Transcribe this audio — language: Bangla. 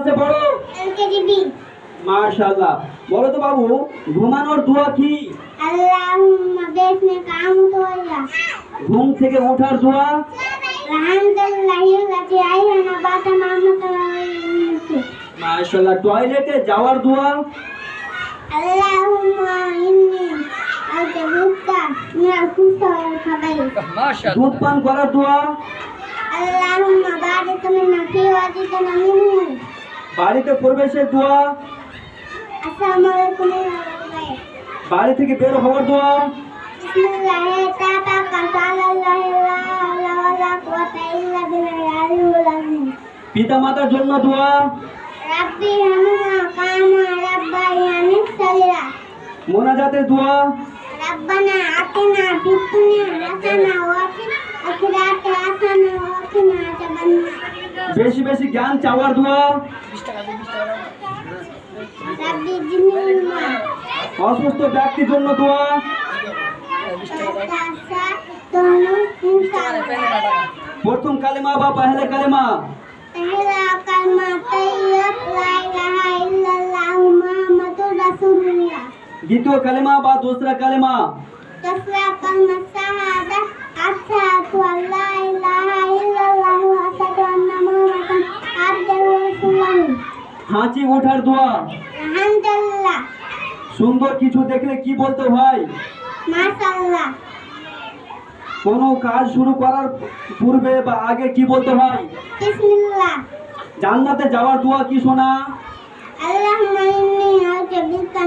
ক্লাসে পড়ো? এলকেজি। মাশাআল্লাহ। বলো তো বাবু, ঘুমানোর দোয়া কি? আল্লাহুম্মা বিসমি কামতুল্লাহ। ঘুম থেকে ওঠার দোয়া? আলহামদুলিল্লাহিল্লাযী আহইয়ানা বা'দা মা আমাতানা। মাশাআল্লাহ। টয়লেটে যাওয়ার দোয়া? আল্লাহুম্মা ইন্নী আউযুবিকা মিনাল খুবুসি ওয়াল খাবাইস। মাশাআল্লাহ। দুধ পান করার দোয়া? আল্লাহুম্মা বারিক লানা ফি ওয়াজিদানা মিনহু। বাড়িতে প্রবেশের দোয়া? আসসালামু আলাইকুম ওয়া রাহমাতুল্লাহ। বাড়ি থেকে বের হওয়ার দোয়া? বিসমিল্লাহি তাওয়াক্কালতু আলাল্লাহি লা হাওলা ওয়ালা কুওয়াতা ইল্লা বিল্লাহিল আলিয়্যিল আযীম। পিতা মাতার জন্য দোয়া? রাব্বি হামহুমা কামা রাব্বায়ানি সগীরা। মোনাজাতের দোয়া? রাব্বানা আতিনা ফিদ দুনিয়া হাসানা ওয়া ফিল আখিরাতি হাসানা ওয়া কিনা আযাবান্নার। বেশি বেশি জ্ঞান চাওয়ার দোয়া? রাব্বি জিদনি ইলমা। অসুস্থ ব্যক্তির জন্য দোয়া? প্রথম কালেমা বা পহেলে কালেমা? পহেলা কালমা তাইয়্যিব লা ইলাহা ইল্লাল্লাহু মুহাম্মাদুর রাসূলুল্লাহ। দ্বিতীয় কালেমা বা দোসরা কালেমা? দোসরা কালমা শাহাদা আশহাদু আল্লা ইলাহা ইল্লাল্লাহু ওয়া আশহাদু আন্না মুহাম্মাদান আবদুহু ওয়া রাসূলুহু। হাঁচি ওঠার দোয়া? আলহামদুলিল্লাহ। সুন্দর কিছু দেখলে কি বলতে হয়? মাশাআল্লাহ। কোনো কাজ শুরু করার পূর্বে বা আগে কি বলতে হয়? বিসমিল্লাহ। জান্নাতে যাওয়ার দোয়া কি শোনা? আল্লাহুম্মা ইন্নী আউযুবিকা